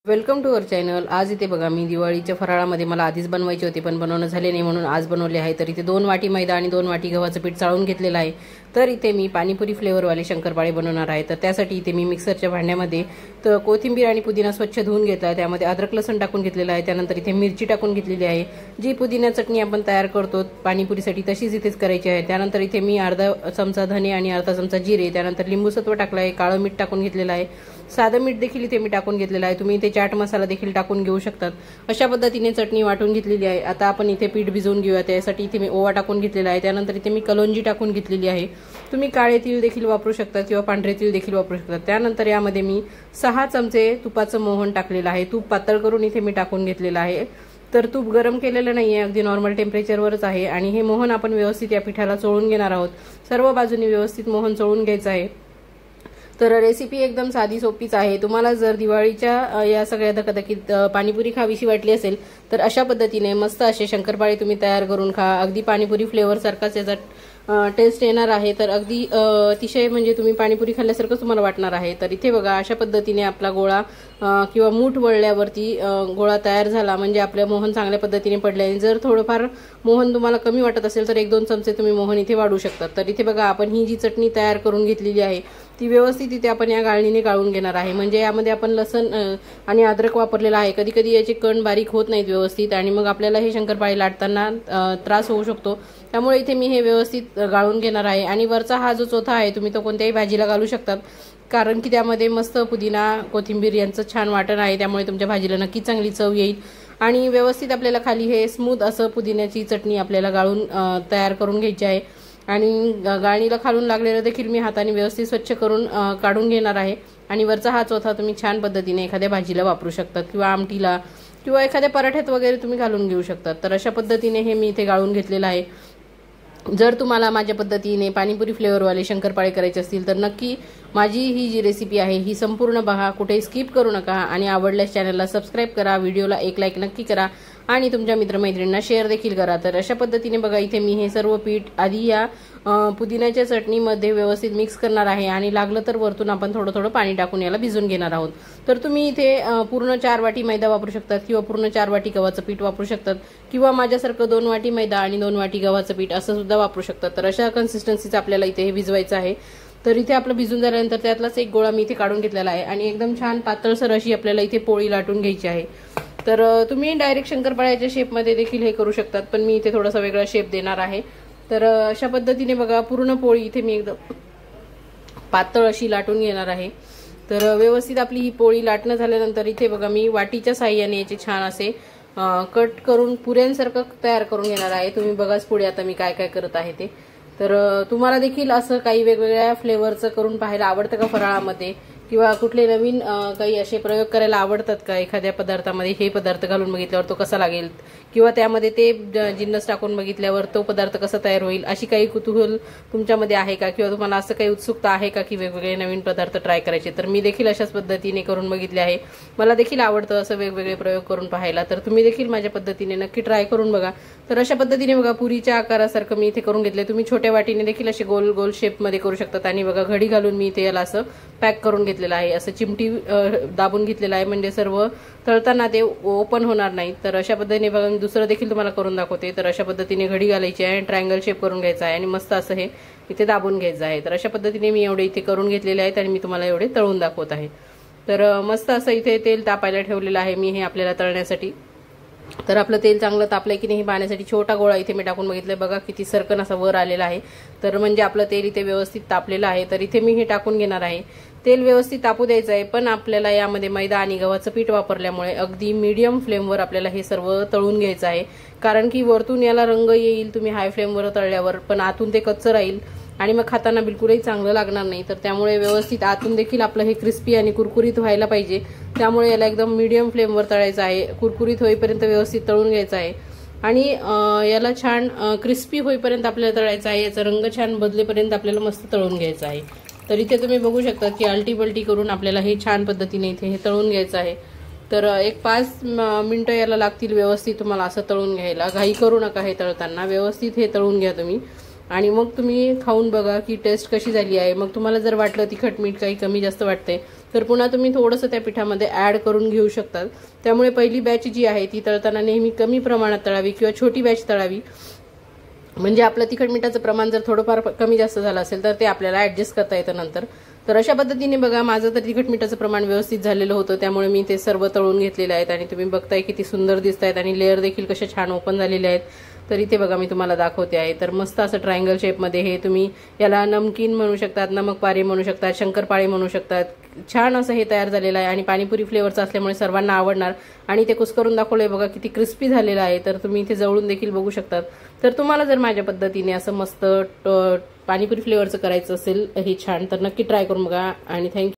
Welcome to our channel. आज इथे बघा मी दिवाळीच्या फराळामध्ये मला आधीच बनवायचे होते पण बनवणं झाले नाही म्हणून आज बनवले आहे। तर इथे 2 वाटी मैदा आणि 2 वाटी गव्हाचं पीठ चाळून घेतलेलं आहे। तर इथे मी पाणीपुरी फ्लेवरवाले शंकरपाळे बनवणार आहे। तर त्यासाठी इथे मी मिक्सरच्या भांड्यामध्ये तर कोथिंबीर आणि पुदिना स्वच्छ धुवून घेतला आहे, त्यामध्ये अद्रक लसूण टाकून घेतलेला आहे, त्यानंतर इथे मिरची टाकून घेतलेली आहे। जी पुदिना चटणी आपण तयार करतो पाणीपुरीसाठी तशीच इथेच करायची आहे। त्यानंतर इथे मी अर्धा चमचा धने आणि अर्धा चमचा जिरे, त्यानंतर लिंबू सत्व टाकलं आहे, काळं मीठ टाकून घेतलेलं आहे, साधं मीठ देखील इथे मी टाकून घेतलेलं आहे। तुम्ही इथे चाट मसाला देखील टाकून घेऊ शकतात। अशा पद्धतीने चटणी वाटून घेतलेली आहे। आता आपण इथे पीठ भिजवून घेऊया, त्यासाठी इथे मी ओवा टाकून घेतलेला आहे, त्यानंतर इथे मी कलोंजी टाकून घेतलेली आहे। तुम्ही काळे तीळ देखील वापरू शकता किंवा पांढरे तीळ देखील वापरू शकता। त्यानंतर यामध्ये मी 6 चमचे तुपाचं मोहन टाकलेलं आहे। तूप पातळ करून इथे मी टाकून घेतलेलं आहे। तर तूप गरम केलेलं नाहीये, अगदी नॉर्मल टेम्परेचरवरच आहे आणि हे मोहन आपण व्यवस्थित या पिठाला चोळून घेणार आहोत। सर्व बाजूनी व्यवस्थित मोहन चोळून घ्यायचं आहे। तर रेसिपी एकदम साधी सोपीच आहे। तुम्हाला जर दिवाळीच्या या सगळ्या धकाधकीत पाणीपुरी खावीशी वाटली असेल तर अशा पद्धतीने मस्त असे शंकरपाळे तुम्ही तयार करून खा। अगदी पाणीपुरी फ्लेवर सारखाच याचा टेस्ट येणार आहे। तर अगदी अतिशय म्हणजे तुम्ही पाणीपुरी खाल्ल्यासारखंच तुम्हाला वाटणार आहे। तर इथे बघा अशा पद्धतीने आपला गोळा किंवा मूठ वळल्यावरती गोळा तयार झाला म्हणजे आपले मोहन चांगल्या पद्धतीने पडले आहे। जर थोडंफार मोहन तुम्हाला कमी वाटत असेल तर 1-2 चमचे तुम्ही मोहन इथे वाढवू शकता। तर इथे बघा आपण ही जी चटणी तयार करून घेतलेली आहे ती व्यवस्थित इथे आपण या गाळणीने गाळून घेणार आहे। म्हणजे यामध्ये आपण लसण आणि अद्रक वापरलेला आहे। कधी कधी याचे कण बारीक होत नाहीत व्यवस्थित आणि मग आपल्याला हे शंकरपाळे लाटताना त्रास होऊ शकतो। त्यामुळे इथे मी हे व्यवस्थित गाळून घेणार आहे। आणि वरचा हा जो चोथा आहे तुम्ही तो कोणत्याही भाजीला घालू शकतात, कारण की त्यामध्ये मस्त पुदिना कोथिंबीर यांचं छान वाटण आहे, त्यामुळे तुमच्या भाजीला नक्की चांगली चव येईल। आणि व्यवस्थित आपल्याला खाली हे स्मूथ असं पुदिन्याची चटणी आपल्याला गाळून तयार करून घ्यायची आहे। आणि गाळणीला खालून लागलेलं देखील मी हाताने व्यवस्थित स्वच्छ करून काढून घेणार आहे। आणि वरचा हा चोथा तुम्ही छान पद्धतीने एखाद्या भाजीला वापरू शकतात किंवा आमटीला किंवा एखाद्या पराठ्यात वगैरे तुम्ही घालून घेऊ शकतात। तर अशा पद्धतीने हे मी इथे गाळून घेतलेलं आहे। जर तुम्हाला माझ्या पद्धतीने पाणीपुरी फ्लेवरवाले शंकरपाळे करायचे असतील तर नक्की माझी ही जी रेसिपी आहे ही संपूर्ण बघा, कुठे स्किप करू नका आणि आवडल्यास चॅनलला सबस्क्राइब करा, व्हिडिओला एक लाईक नक्की करा आणि तुमच्या मित्रमैत्रिणींना शेअर देखील करा। तर अशा पद्धतीने बघा इथे मी हे सर्व पीठ आधी या पुदिन्याच्या चटणीमध्ये व्यवस्थित मिक्स करणार आहे आणि लागलं तर वरतून आपण थोडं थोडं पाणी टाकून याला भिजवून घेणार आहोत। तर तुम्ही इथे पूर्ण 4 वाटी मैदा वापरू शकतात किंवा पूर्ण 4 वाटी गव्हाचं पीठ वापरू शकतात किंवा माझ्यासारखं 2 वाटी मैदा आणि 2 वाटी गव्हाचं पीठ असं सुद्धा वापरू शकतात। तर अशा कन्सिस्टन्सीचं आपल्याला इथे हे भिजवायचं आहे। तर इथे आपलं भिजून झाल्यानंतर त्यातलाच एक गोळा मी इथे काढून घेतलेला आहे आणि एकदम छान पातळसर अशी आपल्याला इथे पोळी लाटून घ्यायची आहे। तर तुम्ही डायरेक्ट शंकरपाळ्याच्या शेपमध्ये देखील हे करू शकतात, पण मी इथे थोडासा वेगळा शेप देणार आहे। तर अशा पद्धतीने बघा पूर्ण पोळी इथे मी एकदम पातळ अशी लाटून घेणार आहे। तर व्यवस्थित आपली ही पोळी लाटणं झाल्यानंतर इथे बघा मी वाटीच्या साहाय्याने याचे छान असे कट करून पुऱ्यांसारखं तयार करून घेणार आहे। तुम्ही बघाच पुढे आता मी काय काय करत आहे ते। तर तुम्हाला देखील असं काही वेगवेगळ्या फ्लेवरचं करून पाहायला आवडतं का फराळामध्ये, किंवा कुठले नवीन काही असे प्रयोग करायला आवडतात का एखाद्या पदार्थामध्ये? हे पदार्थ घालून बघितल्यावर तो कसा लागेल किंवा त्यामध्ये ते जिन्नस टाकून बघितल्यावर तो पदार्थ कसा तयार होईल, अशी काही कुतूहल तुमच्यामध्ये आहे का? किंवा तुम्हाला असं काही उत्सुकता आहे का की वेगवेगळे नवीन पदार्थ ट्राय करायचे? तर मी देखील अशाच पद्धतीने करून बघितले आहे। मला देखील आवडतं असं वेगवेगळे प्रयोग करून पाहायला। तर तुम्ही देखील माझ्या पद्धतीने नक्की ट्राय करून बघा। तर अशा पद्धतीने बघा पुरीच्या आकारासारखं मी इथे करून घेतले। तुम्ही छोट्या वाटीने देखील असे गोल गोल शेपमध्ये करू शकतात। आणि बघा घडी घालून मी इथे याला असं पॅक करून घेतलेलं आहे, असं चिमटी दाबून घेतलेलं आहे, म्हणजे सर्व तळताना ते ओपन होणार नाही। तर अशा पद्धतीने बघा मी दुसरं देखील तुम्हाला करून दाखवते। तर अशा पद्धतीने घडी घालायची आहे, ट्रायंगल शेप करून घ्यायचा आहे आणि मस्त असं हे इथे दाबून घ्यायचं आहे। तर अशा पद्धतीने मी एवढे इथे करून घेतलेले आहेत आणि मी तुम्हाला एवढे तळून दाखवत आहे। तर मस्त असं इथे तेल तापायला ठेवलेलं आहे मी हे आपल्याला तळण्यासाठी। तर आपलं तेल चांगलं तापलंय की नाही पाहण्यासाठी छोटा गोळा इथे मी टाकून बघितलंय, बघा किती सरकन असा वर आलेला आहे। तर म्हणजे आपलं तेल इथे व्यवस्थित तापलेलं आहे। तर इथे मी हे टाकून घेणार आहे। तेल व्यवस्थित तापू द्यायचं आहे, पण आपल्याला यामध्ये मैदा आणि गव्हाचं पीठ वापरल्यामुळे अगदी मीडियम फ्लेमवर आपल्याला हे सर्व तळून घ्यायचं आहे, कारण की वरतून याला रंग येईल तुम्ही हाय फ्लेमवर तळल्यावर, पण आतून ते कच्चं राहील आणि मग खाताना बिलकुलही चांगलं लागणार नाही। तर त्यामुळे व्यवस्थित आतून देखील आपलं हे क्रिस्पी आणि कुरकुरीत व्हायला पाहिजे, त्यामुळे याला एकदम मीडियम फ्लेमवर तळायचं आहे। कुरकुरीत होईपर्यंत व्यवस्थित तळून घ्यायचं आहे आणि याला छान क्रिस्पी होईपर्यंत आपल्याला तळायचं आहे। याचा रंग छान बदलेपर्यंत आपल्याला मस्त तळून घ्यायचं आहे। तर इथे तुम्ही बघू शकता की आलटी पलटी करून आपल्याला हे छान पद्धतीने इथे हे तळून घ्यायचं आहे। तर एक 5 मिनिटं याला लागतील व्यवस्थित तुम्हाला असं तळून घ्यायला। घाई करू नका हे तळताना, व्यवस्थित हे तळून घ्या तुम्ही। आणि मग तुम्ही खाऊन बघा की टेस्ट कशी झाली आहे. मग तुम्हाला जर वाटलं तिखट मीठ काही कमी जास्त वाटते तर पुन्हा तुम्ही थोडंसं त्या पिठामध्ये ॲड करून घेऊ शकतात. त्यामुळे पहिली बॅच जी आहे ती तळताना नेहमी कमी प्रमाणात तळावी किंवा छोटी बॅच तळावी. म्हणजे आपलं तिखट मिठाचं प्रमाण जर थोडंफार कमी जास्त झालं असेल तर ते आपल्याला ॲडजस्ट करता येतं नंतर. तर अशा पद्धतीने बघा माझं तर तिखट मिठाचं प्रमाण व्यवस्थित झालेलं होतं, त्यामुळे मी ते सर्व तळून घेतलेले आहेत आणि तुम्ही बघताय किती सुंदर दिसत आहेत आणि लेअर देखील कशा छान ओपन झालेले आहेत. तर इथे बघा मी तुम्हाला दाखवते आहे. तर मस्त असं ट्रायंगल शेपमध्ये हे तुम्ही याला नमकीन म्हणू शकतात, नमक पारे म्हणू शकतात, शंकरपाळे म्हणू शकतात. छान असं हे तयार झालेलं आहे आणि पाणीपुरी फ्लेवरचं असल्यामुळे सर्वांना आवडणार. आणि ते कुस्करून दाखवलंय बघा किती क्रिस्पी झालेलं आहे. तर तुम्ही इथे जवळून देखील बघू शकतात. तर तुम्हाला जर माझ्या पद्धतीने असं मस्त पाणीपुरी फ्लेवरचं करायचं असेल हे छान तर नक्की ट्राय करून बघा आणि थँक्यू.